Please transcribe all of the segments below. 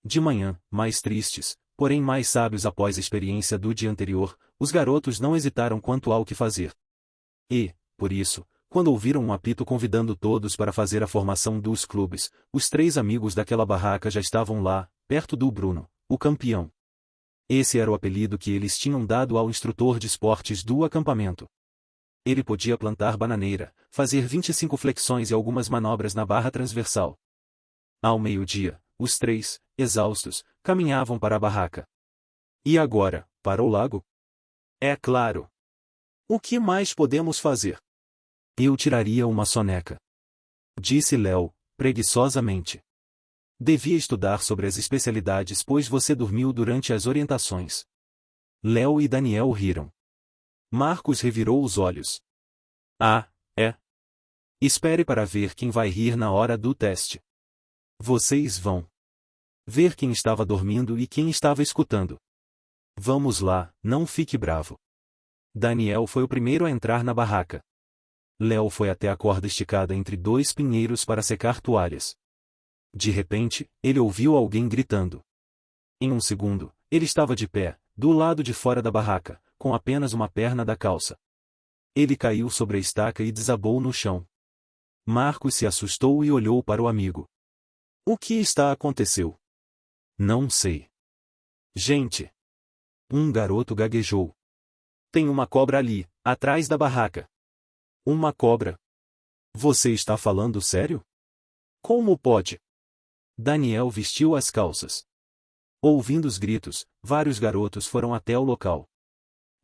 de manhã, mais tristes, porém mais sábios após a experiência do dia anterior, os garotos não hesitaram quanto ao que fazer. E, por isso, quando ouviram um apito convidando todos para fazer a formação dos clubes, os 3 amigos daquela barraca já estavam lá, perto do Bruno, o campeão. Esse era o apelido que eles tinham dado ao instrutor de esportes do acampamento. Ele podia plantar bananeira, fazer 25 flexões e algumas manobras na barra transversal. Ao meio-dia, os 3, exaustos, caminhavam para a barraca. E agora, para o lago? É claro. O que mais podemos fazer? Eu tiraria uma soneca. Disse Léo, preguiçosamente. Devia estudar sobre as especialidades pois você dormiu durante as orientações. Léo e Daniel riram. Marcos revirou os olhos. Ah, é? Espere para ver quem vai rir na hora do teste. Vocês vão ver quem estava dormindo e quem estava escutando. Vamos lá, não fique bravo. Daniel foi o primeiro a entrar na barraca. Léo foi até a corda esticada entre 2 pinheiros para secar toalhas. De repente, ele ouviu alguém gritando. Em um segundo, ele estava de pé, do lado de fora da barraca, com apenas uma perna da calça. Ele caiu sobre a estaca e desabou no chão. Marcos se assustou e olhou para o amigo. O que aconteceu? Não sei. Gente! Um garoto gaguejou. Tem uma cobra ali, atrás da barraca. Uma cobra? Você está falando sério? Como pode? Daniel vestiu as calças. Ouvindo os gritos, vários garotos foram até o local.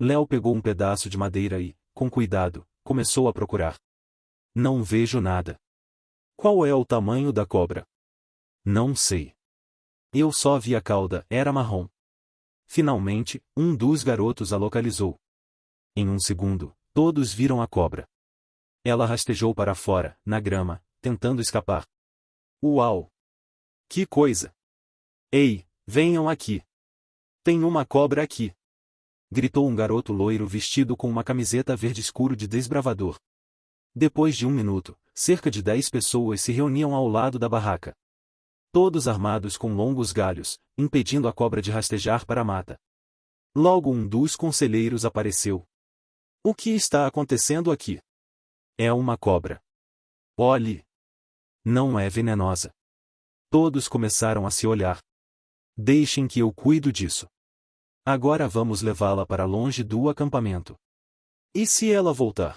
Léo pegou um pedaço de madeira e, com cuidado, começou a procurar. Não vejo nada. Qual é o tamanho da cobra? Não sei. Eu só vi a cauda, era marrom. Finalmente, um dos garotos a localizou. Em um segundo, todos viram a cobra. Ela rastejou para fora, na grama, tentando escapar. Uau! Que coisa! Ei, venham aqui! Tem uma cobra aqui! Gritou um garoto loiro vestido com uma camiseta verde escuro de desbravador. Depois de 1 minuto, cerca de 10 pessoas se reuniam ao lado da barraca. Todos armados com longos galhos, impedindo a cobra de rastejar para a mata. Logo um dos conselheiros apareceu. O que está acontecendo aqui? É uma cobra. Olhe! Não é venenosa. Todos começaram a se olhar. Deixem que eu cuido disso. Agora vamos levá-la para longe do acampamento. E se ela voltar?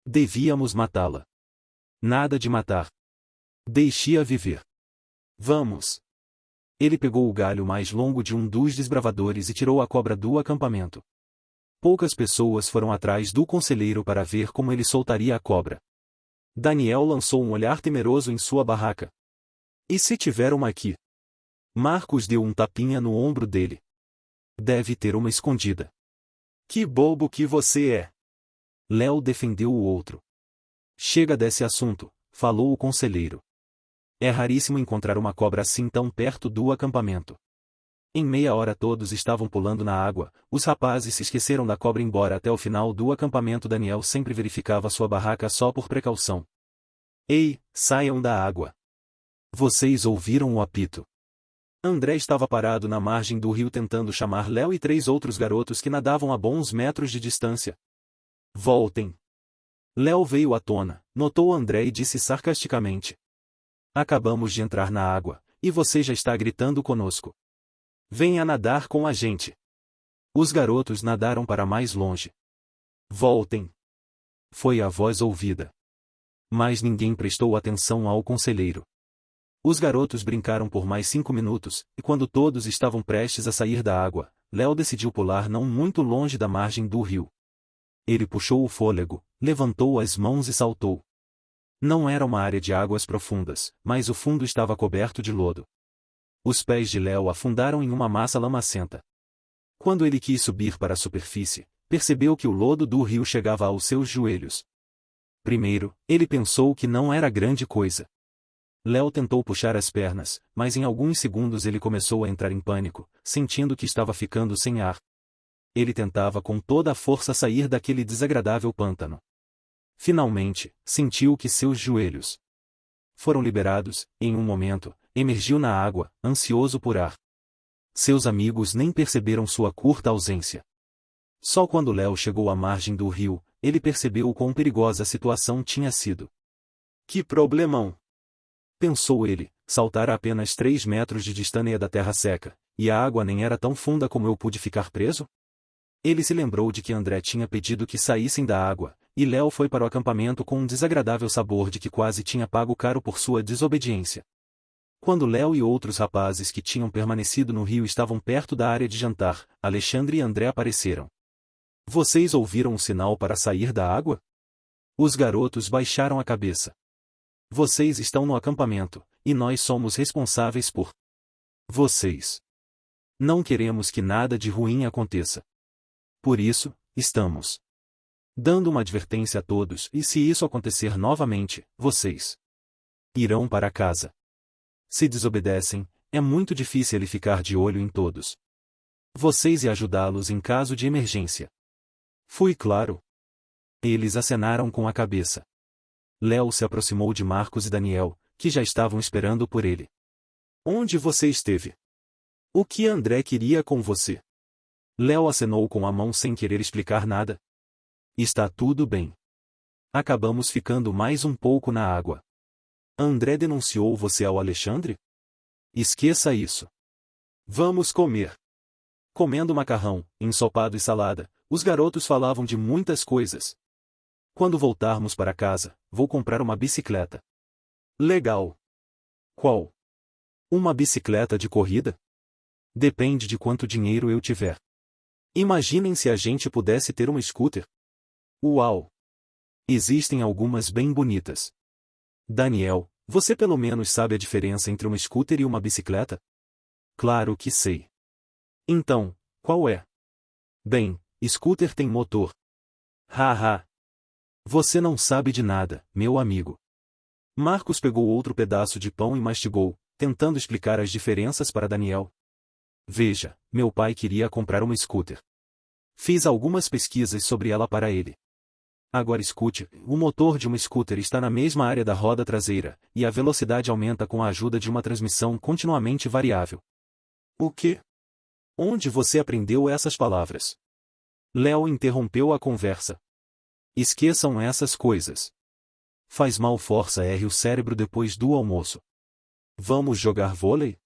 Devíamos matá-la. Nada de matar. Deixe-a viver. Vamos. Ele pegou o galho mais longo de um dos desbravadores e tirou a cobra do acampamento. Poucas pessoas foram atrás do conselheiro para ver como ele soltaria a cobra. Daniel lançou um olhar temeroso em sua barraca. E se tiver uma aqui? Marcos deu um tapinha no ombro dele. Deve ter uma escondida. Que bobo que você é! Léo defendeu o outro. Chega desse assunto, falou o conselheiro. É raríssimo encontrar uma cobra assim tão perto do acampamento. Em meia hora todos estavam pulando na água, os rapazes se esqueceram da cobra embora até o final do acampamento Daniel sempre verificava sua barraca só por precaução. Ei, saiam da água! Vocês ouviram o apito? André estava parado na margem do rio tentando chamar Léo e 3 outros garotos que nadavam a bons metros de distância. Voltem! Léo veio à tona, notou André e disse sarcasticamente. Acabamos de entrar na água, e você já está gritando conosco. Venha nadar com a gente. Os garotos nadaram para mais longe. Voltem! Foi a voz ouvida. Mas ninguém prestou atenção ao conselheiro. Os garotos brincaram por mais 5 minutos, e quando todos estavam prestes a sair da água, Léo decidiu pular não muito longe da margem do rio. Ele puxou o fôlego, levantou as mãos e saltou. Não era uma área de águas profundas, mas o fundo estava coberto de lodo. Os pés de Léo afundaram em uma massa lamacenta. Quando ele quis subir para a superfície, percebeu que o lodo do rio chegava aos seus joelhos. Primeiro, ele pensou que não era grande coisa. Léo tentou puxar as pernas, mas em alguns segundos ele começou a entrar em pânico, sentindo que estava ficando sem ar. Ele tentava com toda a força sair daquele desagradável pântano. Finalmente, sentiu que seus joelhos foram liberados, em um momento, emergiu na água, ansioso por ar. Seus amigos nem perceberam sua curta ausência. Só quando Léo chegou à margem do rio, ele percebeu o quão perigosa a situação tinha sido. Que problemão! Pensou ele, saltar a apenas 3 metros de distância da terra seca, e a água nem era tão funda como eu pude ficar preso? Ele se lembrou de que André tinha pedido que saíssem da água, e Léo foi para o acampamento com um desagradável sabor de que quase tinha pago caro por sua desobediência. Quando Léo e outros rapazes que tinham permanecido no rio estavam perto da área de jantar, Alexandre e André apareceram. Vocês ouviram o sinal para sair da água? Os garotos baixaram a cabeça. Vocês estão no acampamento, e nós somos responsáveis por vocês. Não queremos que nada de ruim aconteça. Por isso, estamos dando uma advertência a todos, e se isso acontecer novamente, vocês irão para casa. Se desobedecem, é muito difícil ele ficar de olho em todos. Vocês e ajudá-los em caso de emergência. Fui claro? Eles acenaram com a cabeça. Léo se aproximou de Marcos e Daniel, que já estavam esperando por ele. Onde você esteve? O que André queria com você? Léo acenou com a mão sem querer explicar nada. Está tudo bem. Acabamos ficando mais um pouco na água. André denunciou você ao Alexandre? Esqueça isso. Vamos comer. Comendo macarrão, ensopado e salada, os garotos falavam de muitas coisas. Quando voltarmos para casa, vou comprar uma bicicleta. Legal. Qual? Uma bicicleta de corrida? Depende de quanto dinheiro eu tiver. Imaginem se a gente pudesse ter uma scooter. Uau! Existem algumas bem bonitas. Daniel, você pelo menos sabe a diferença entre uma scooter e uma bicicleta? Claro que sei. Então, qual é? Bem, scooter tem motor. Haha. Você não sabe de nada, meu amigo. Marcos pegou outro pedaço de pão e mastigou, tentando explicar as diferenças para Daniel. Veja, meu pai queria comprar uma scooter. Fiz algumas pesquisas sobre ela para ele. Agora escute, o motor de uma scooter está na mesma área da roda traseira, e a velocidade aumenta com a ajuda de uma transmissão continuamente variável. O quê? Onde você aprendeu essas palavras? Léo interrompeu a conversa. Esqueçam essas coisas. Faz mal força o cérebro depois do almoço. Vamos jogar vôlei?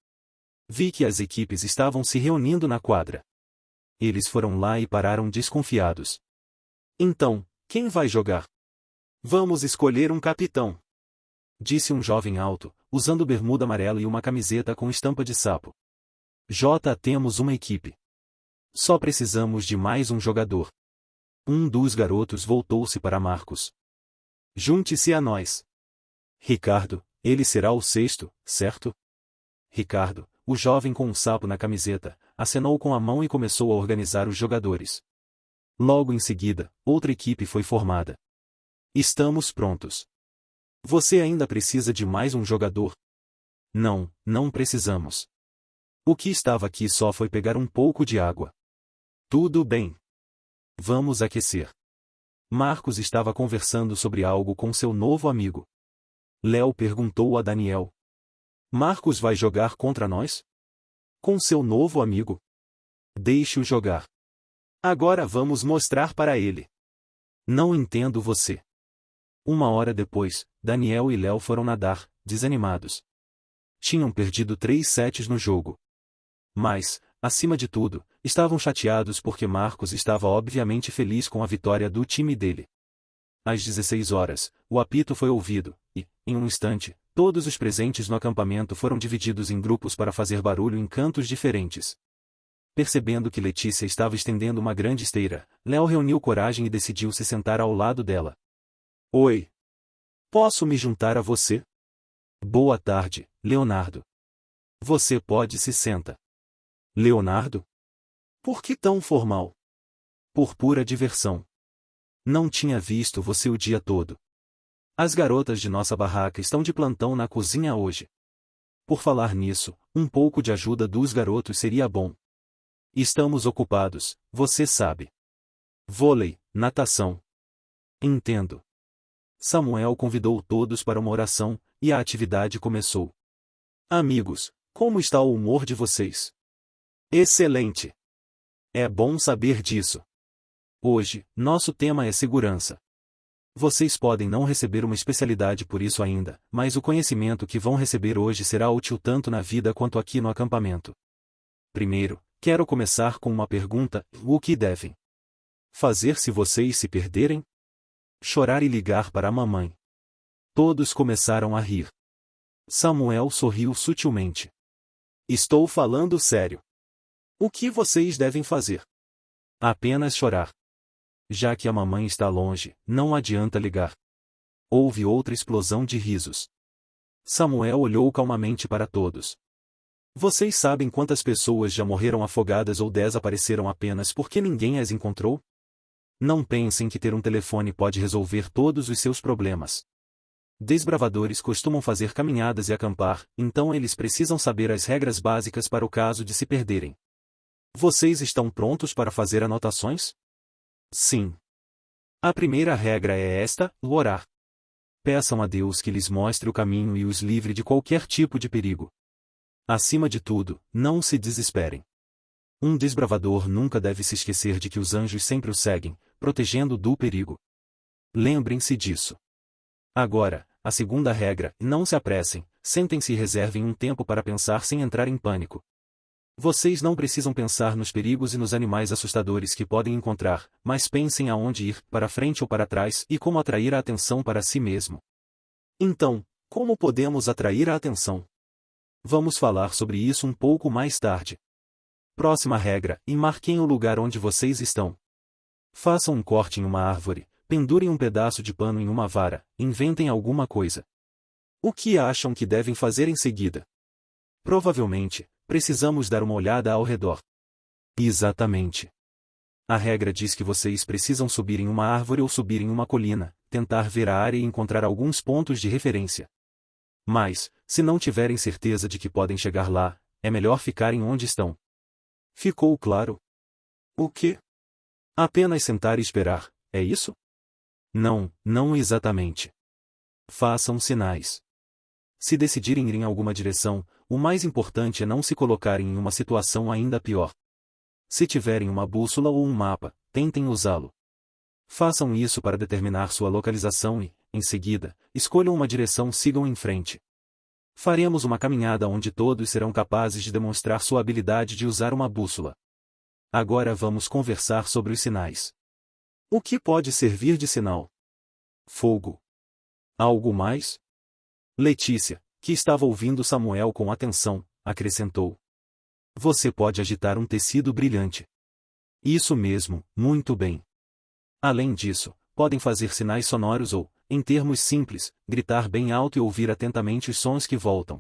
Vi que as equipes estavam se reunindo na quadra. Eles foram lá e pararam desconfiados. Então, quem vai jogar? Vamos escolher um capitão. Disse um jovem alto, usando bermuda amarela e uma camiseta com estampa de sapo. Temos uma equipe. Só precisamos de mais um jogador. Um dos garotos voltou-se para Marcos. Junte-se a nós. Ricardo, ele será o sexto, certo? Ricardo, o jovem com um sapo na camiseta, acenou com a mão e começou a organizar os jogadores. Logo em seguida, outra equipe foi formada. Estamos prontos. Você ainda precisa de mais um jogador? Não, não precisamos. O que estava aqui só foi pegar um pouco de água. Tudo bem. Vamos aquecer. Marcos estava conversando sobre algo com seu novo amigo. Léo perguntou a Daniel. Marcos vai jogar contra nós? Com seu novo amigo? Deixe-o jogar. Agora vamos mostrar para ele. Não entendo você. Uma hora depois, Daniel e Léo foram nadar, desanimados. Tinham perdido 3 sets no jogo. Mas, acima de tudo, estavam chateados porque Marcos estava obviamente feliz com a vitória do time dele. Às 16 horas, o apito foi ouvido, e, em um instante, todos os presentes no acampamento foram divididos em grupos para fazer barulho em cantos diferentes. Percebendo que Letícia estava estendendo uma grande esteira, Léo reuniu coragem e decidiu se sentar ao lado dela. Oi. Posso me juntar a você? Boa tarde, Leonardo. Você pode se senta. Leonardo? Por que tão formal? Por pura diversão. Não tinha visto você o dia todo. As garotas de nossa barraca estão de plantão na cozinha hoje. Por falar nisso, um pouco de ajuda dos garotos seria bom. Estamos ocupados, você sabe. Vôlei, natação. Entendo. Samuel convidou todos para uma oração, e a atividade começou. Amigos, como está o humor de vocês? Excelente! É bom saber disso. Hoje, nosso tema é segurança. Vocês podem não receber uma especialidade por isso ainda, mas o conhecimento que vão receber hoje será útil tanto na vida quanto aqui no acampamento. Primeiro, quero começar com uma pergunta: o que devem fazer se vocês se perderem? Chorar e ligar para a mamãe. Todos começaram a rir. Samuel sorriu sutilmente. Estou falando sério. O que vocês devem fazer? Apenas chorar. Já que a mamãe está longe, não adianta ligar. Houve outra explosão de risos. Samuel olhou calmamente para todos. Vocês sabem quantas pessoas já morreram afogadas ou desapareceram apenas porque ninguém as encontrou? Não pensem que ter um telefone pode resolver todos os seus problemas. Desbravadores costumam fazer caminhadas e acampar, então eles precisam saber as regras básicas para o caso de se perderem. Vocês estão prontos para fazer anotações? Sim. A primeira regra é esta: orar. Peçam a Deus que lhes mostre o caminho e os livre de qualquer tipo de perigo. Acima de tudo, não se desesperem. Um desbravador nunca deve se esquecer de que os anjos sempre o seguem, protegendo do perigo. Lembrem-se disso. Agora, a segunda regra: não se apressem, sentem-se e reservem um tempo para pensar sem entrar em pânico. Vocês não precisam pensar nos perigos e nos animais assustadores que podem encontrar, mas pensem aonde ir, para frente ou para trás, e como atrair a atenção para si mesmo. Então, como podemos atrair a atenção? Vamos falar sobre isso um pouco mais tarde. Próxima regra: marquem o lugar onde vocês estão. Façam um corte em uma árvore, pendurem um pedaço de pano em uma vara, inventem alguma coisa. O que acham que devem fazer em seguida? Provavelmente, precisamos dar uma olhada ao redor. Exatamente. A regra diz que vocês precisam subir em uma árvore ou subir em uma colina, tentar ver a área e encontrar alguns pontos de referência. Mas, se não tiverem certeza de que podem chegar lá, é melhor ficarem onde estão. Ficou claro? O quê? Apenas sentar e esperar, é isso? Não, não exatamente. Façam sinais. Se decidirem ir em alguma direção, o mais importante é não se colocarem em uma situação ainda pior. Se tiverem uma bússola ou um mapa, tentem usá-lo. Façam isso para determinar sua localização e, em seguida, escolham uma direção e sigam em frente. Faremos uma caminhada onde todos serão capazes de demonstrar sua habilidade de usar uma bússola. Agora vamos conversar sobre os sinais. O que pode servir de sinal? Fogo. Algo mais? Letícia, que estava ouvindo Samuel com atenção, acrescentou. Você pode agitar um tecido brilhante. Isso mesmo, muito bem. Além disso, podem fazer sinais sonoros ou, em termos simples, gritar bem alto e ouvir atentamente os sons que voltam.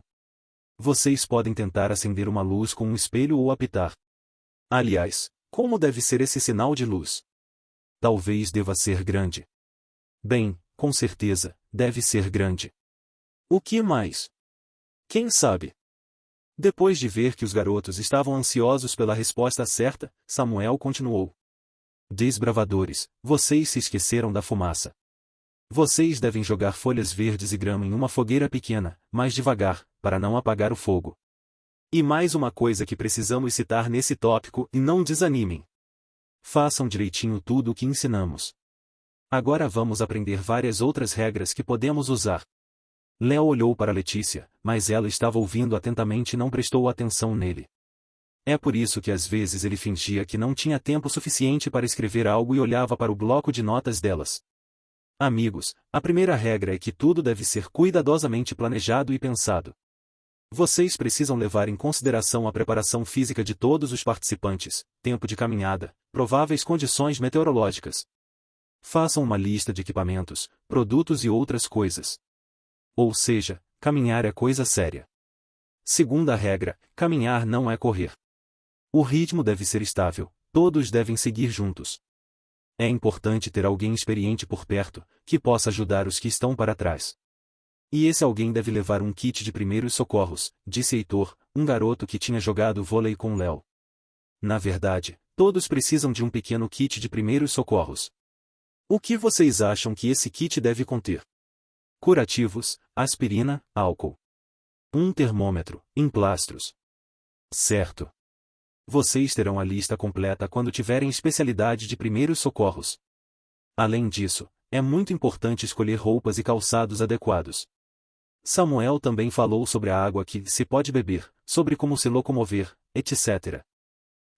Vocês podem tentar acender uma luz com um espelho ou apitar. Aliás, como deve ser esse sinal de luz? Talvez deva ser grande. Bem, com certeza, deve ser grande. O que mais? Quem sabe? Depois de ver que os garotos estavam ansiosos pela resposta certa, Samuel continuou. Desbravadores, vocês se esqueceram da fumaça. Vocês devem jogar folhas verdes e grama em uma fogueira pequena, mais devagar, para não apagar o fogo. E mais uma coisa que precisamos citar nesse tópico: e não desanimem. Façam direitinho tudo o que ensinamos. Agora vamos aprender várias outras regras que podemos usar. Léo olhou para Letícia, mas ela estava ouvindo atentamente e não prestou atenção nele. É por isso que às vezes ele fingia que não tinha tempo suficiente para escrever algo e olhava para o bloco de notas delas. Amigos, a primeira regra é que tudo deve ser cuidadosamente planejado e pensado. Vocês precisam levar em consideração a preparação física de todos os participantes, tempo de caminhada, prováveis condições meteorológicas. Façam uma lista de equipamentos, produtos e outras coisas. Ou seja, caminhar é coisa séria. Segunda regra: caminhar não é correr. O ritmo deve ser estável, todos devem seguir juntos. É importante ter alguém experiente por perto, que possa ajudar os que estão para trás. E esse alguém deve levar um kit de primeiros socorros, disse Heitor, um garoto que tinha jogado vôlei com Léo. Na verdade, todos precisam de um pequeno kit de primeiros socorros. O que vocês acham que esse kit deve conter? Curativos, aspirina, álcool. Um termômetro, emplastros. Certo. Vocês terão a lista completa quando tiverem especialidade de primeiros socorros. Além disso, é muito importante escolher roupas e calçados adequados. Samuel também falou sobre a água que se pode beber, sobre como se locomover, etc.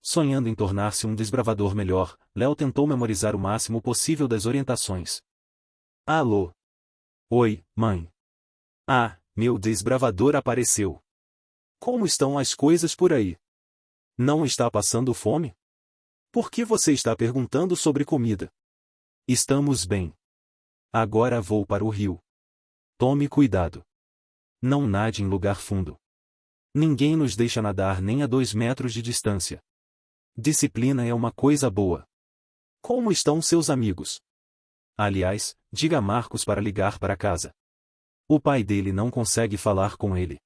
Sonhando em tornar-se um desbravador melhor, Léo tentou memorizar o máximo possível das orientações. Alô? Oi, mãe. Ah, meu desbravador apareceu. Como estão as coisas por aí? Não está passando fome? Por que você está perguntando sobre comida? Estamos bem. Agora vou para o rio. Tome cuidado. Não nade em lugar fundo. Ninguém nos deixa nadar nem a 2 metros de distância. Disciplina é uma coisa boa. Como estão seus amigos? Aliás, diga a Marcos para ligar para casa. O pai dele não consegue falar com ele.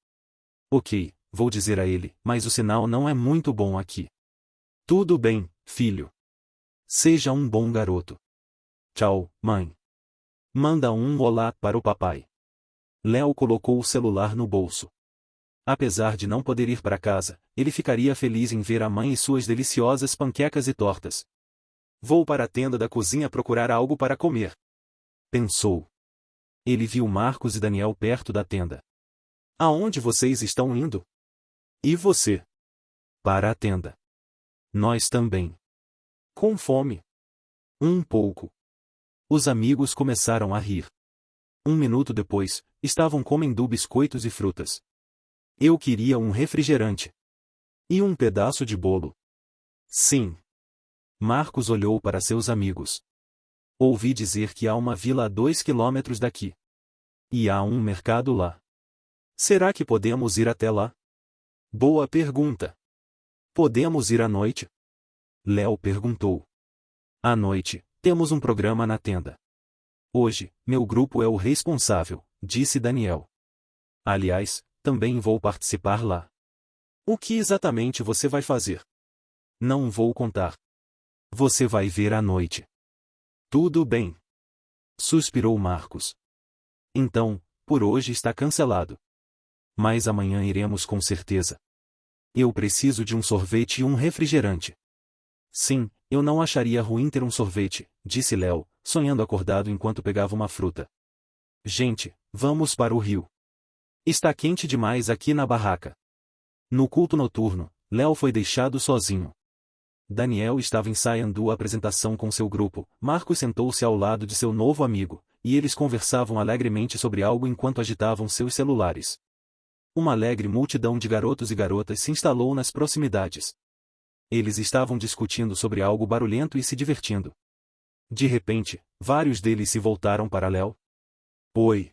Ok, vou dizer a ele, mas o sinal não é muito bom aqui. Tudo bem, filho. Seja um bom garoto. Tchau, mãe. Manda um olá para o papai. Léo colocou o celular no bolso. Apesar de não poder ir para casa, ele ficaria feliz em ver a mãe e suas deliciosas panquecas e tortas. Vou para a tenda da cozinha procurar algo para comer. Pensou. Ele viu Marcos e Daniel perto da tenda. Aonde vocês estão indo? E você? Para a tenda. Nós também. Com fome? Um pouco. Os amigos começaram a rir. 1 minuto depois, estavam comendo biscoitos e frutas. Eu queria um refrigerante. E um pedaço de bolo. Sim. Marcos olhou para seus amigos. Ouvi dizer que há uma vila a 2 quilômetros daqui. E há um mercado lá. Será que podemos ir até lá? Boa pergunta. Podemos ir à noite? Léo perguntou. À noite, temos um programa na tenda. Hoje, meu grupo é o responsável, disse Daniel. Aliás, também vou participar lá. O que exatamente você vai fazer? Não vou contar. Você vai ver à noite. Tudo bem. Suspirou Marcos. Então, por hoje está cancelado. Mas amanhã iremos com certeza. Eu preciso de um sorvete e um refrigerante. Sim, eu não acharia ruim ter um sorvete, disse Léo, sonhando acordado enquanto pegava uma fruta. Gente, vamos para o rio. Está quente demais aqui na barraca. No culto noturno, Léo foi deixado sozinho. Daniel estava ensaiando a apresentação com seu grupo, Marcos sentou-se ao lado de seu novo amigo, e eles conversavam alegremente sobre algo enquanto agitavam seus celulares. Uma alegre multidão de garotos e garotas se instalou nas proximidades. Eles estavam discutindo sobre algo barulhento e se divertindo. De repente, vários deles se voltaram para Léo. Oi.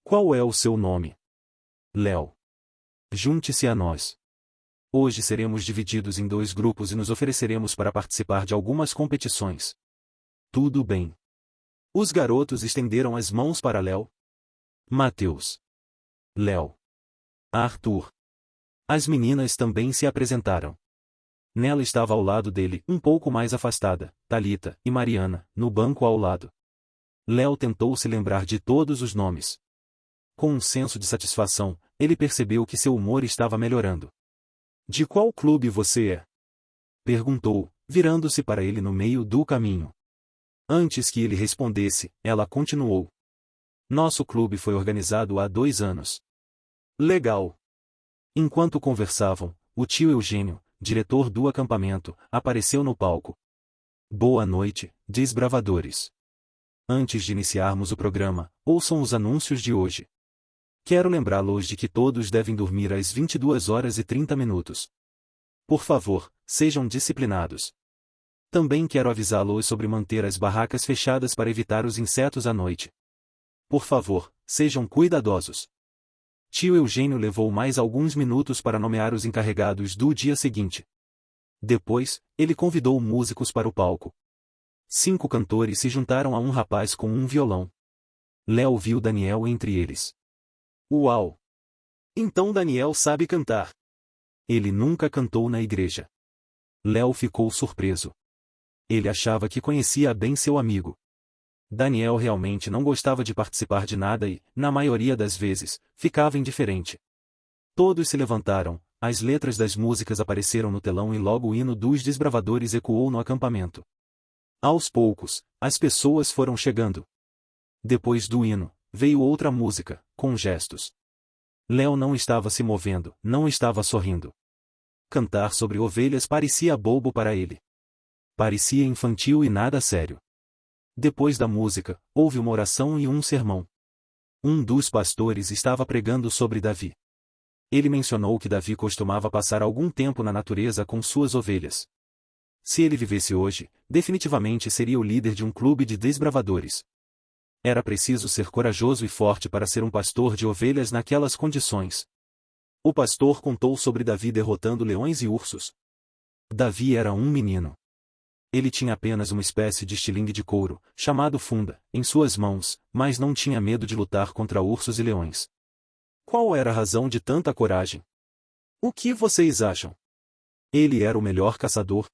Qual é o seu nome? Léo. Junte-se a nós. Hoje seremos divididos em 2 grupos e nos ofereceremos para participar de algumas competições. Tudo bem. Os garotos estenderam as mãos para Léo. Mateus. Léo. Arthur. As meninas também se apresentaram. Nela estava ao lado dele, um pouco mais afastada, Thalita e Mariana, no banco ao lado. Léo tentou se lembrar de todos os nomes. Com um senso de satisfação, ele percebeu que seu humor estava melhorando. De qual clube você é? Perguntou, virando-se para ele no meio do caminho. Antes que ele respondesse, ela continuou. Nosso clube foi organizado há 2 anos. Legal. Enquanto conversavam, o tio Eugênio, diretor do acampamento, apareceu no palco. Boa noite, desbravadores. Antes de iniciarmos o programa, ouçam os anúncios de hoje. Quero lembrá-los de que todos devem dormir às 22h30. Por favor, sejam disciplinados. Também quero avisá-los sobre manter as barracas fechadas para evitar os insetos à noite. Por favor, sejam cuidadosos. Tio Eugênio levou mais alguns minutos para nomear os encarregados do dia seguinte. Depois, ele convidou músicos para o palco. 5 cantores se juntaram a um rapaz com um violão. Léo viu Daniel entre eles. Uau! Então Daniel sabe cantar. Ele nunca cantou na igreja. Léo ficou surpreso. Ele achava que conhecia bem seu amigo. Daniel realmente não gostava de participar de nada e, na maioria das vezes, ficava indiferente. Todos se levantaram, as letras das músicas apareceram no telão e logo o hino dos desbravadores ecoou no acampamento. Aos poucos, as pessoas foram chegando. Depois do hino, veio outra música, com gestos. Léo não estava se movendo, não estava sorrindo. Cantar sobre ovelhas parecia bobo para ele. Parecia infantil e nada sério. Depois da música, houve uma oração e um sermão. Um dos pastores estava pregando sobre Davi. Ele mencionou que Davi costumava passar algum tempo na natureza com suas ovelhas. Se ele vivesse hoje, definitivamente seria o líder de um clube de desbravadores. Era preciso ser corajoso e forte para ser um pastor de ovelhas naquelas condições. O pastor contou sobre Davi derrotando leões e ursos. Davi era um menino. Ele tinha apenas uma espécie de estilingue de couro, chamado funda, em suas mãos, mas não tinha medo de lutar contra ursos e leões. Qual era a razão de tanta coragem? O que vocês acham? Ele era o melhor caçador?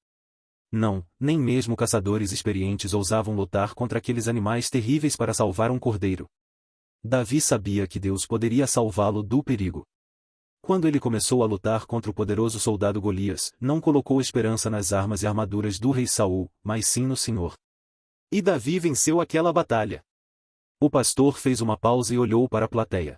Não, nem mesmo caçadores experientes ousavam lutar contra aqueles animais terríveis para salvar um cordeiro. Davi sabia que Deus poderia salvá-lo do perigo. Quando ele começou a lutar contra o poderoso soldado Golias, não colocou esperança nas armas e armaduras do rei Saul, mas sim no Senhor. E Davi venceu aquela batalha. O pastor fez uma pausa e olhou para a plateia.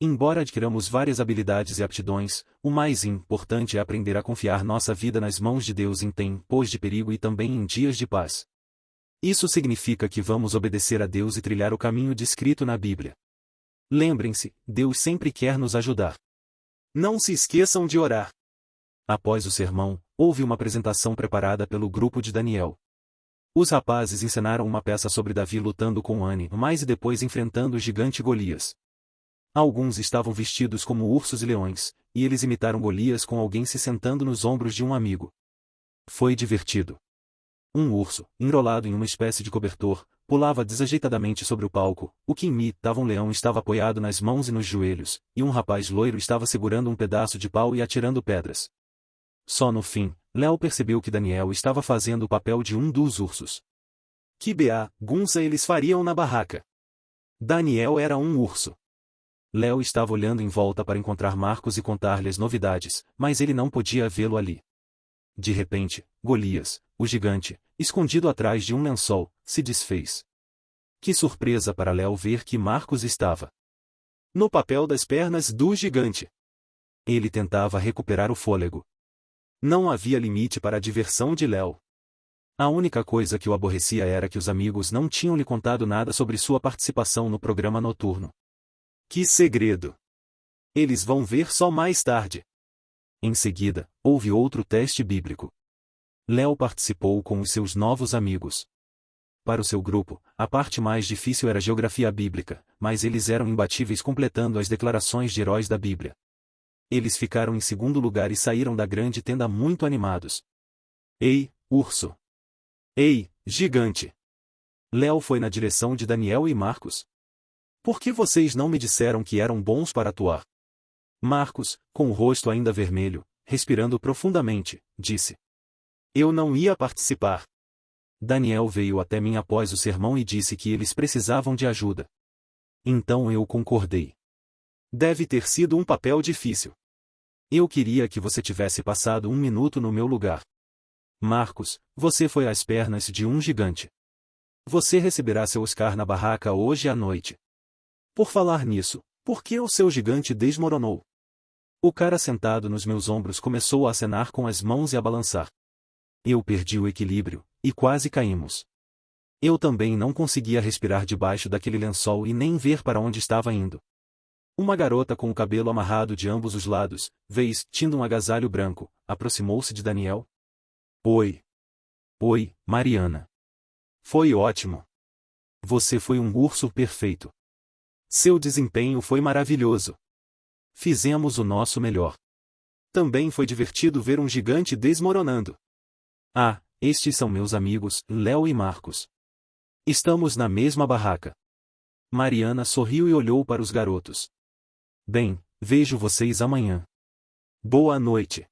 Embora adquiramos várias habilidades e aptidões, o mais importante é aprender a confiar nossa vida nas mãos de Deus em tempos de perigo e também em dias de paz. Isso significa que vamos obedecer a Deus e trilhar o caminho descrito na Bíblia. Lembrem-se, Deus sempre quer nos ajudar. Não se esqueçam de orar. Após o sermão, houve uma apresentação preparada pelo grupo de Daniel. Os rapazes encenaram uma peça sobre Davi lutando com animais e depois enfrentando o gigante Golias. Alguns estavam vestidos como ursos e leões, e eles imitaram Golias com alguém se sentando nos ombros de um amigo. Foi divertido. Um urso, enrolado em uma espécie de cobertor, pulava desajeitadamente sobre o palco, o que imitava um leão estava apoiado nas mãos e nos joelhos, e um rapaz loiro estava segurando um pedaço de pau e atirando pedras. Só no fim, Léo percebeu que Daniel estava fazendo o papel de um dos ursos. Que bagunça eles fariam na barraca! Daniel era um urso. Léo estava olhando em volta para encontrar Marcos e contar-lhe as novidades, mas ele não podia vê-lo ali. De repente, Golias, o gigante, escondido atrás de um lençol, se desfez. Que surpresa para Léo ver que Marcos estava no papel das pernas do gigante. Ele tentava recuperar o fôlego. Não havia limite para a diversão de Léo. A única coisa que o aborrecia era que os amigos não tinham lhe contado nada sobre sua participação no programa noturno. Que segredo! Eles vão ver só mais tarde. Em seguida, houve outro teste bíblico. Léo participou com os seus novos amigos. Para o seu grupo, a parte mais difícil era geografia bíblica, mas eles eram imbatíveis completando as declarações de heróis da Bíblia. Eles ficaram em segundo lugar e saíram da grande tenda muito animados. Ei, urso! Ei, gigante! Léo foi na direção de Daniel e Marcos. Por que vocês não me disseram que eram bons para atuar? Marcos, com o rosto ainda vermelho, respirando profundamente, disse: Eu não ia participar. Daniel veio até mim após o sermão e disse que eles precisavam de ajuda. Então eu concordei. Deve ter sido um papel difícil. Eu queria que você tivesse passado um minuto no meu lugar. Marcos, você foi às pernas de um gigante. Você receberá seu Oscar na barraca hoje à noite. Por falar nisso, por que o seu gigante desmoronou? O cara sentado nos meus ombros começou a acenar com as mãos e a balançar. Eu perdi o equilíbrio, e quase caímos. Eu também não conseguia respirar debaixo daquele lençol e nem ver para onde estava indo. Uma garota com o cabelo amarrado de ambos os lados, vestindo um agasalho branco, aproximou-se de Daniel. Oi. Oi, Mariana. Foi ótimo. Você foi um urso perfeito. Seu desempenho foi maravilhoso. Fizemos o nosso melhor. Também foi divertido ver um gigante desmoronando. Ah, estes são meus amigos, Léo e Marcos. Estamos na mesma barraca. Mariana sorriu e olhou para os garotos. Bem, vejo vocês amanhã. Boa noite.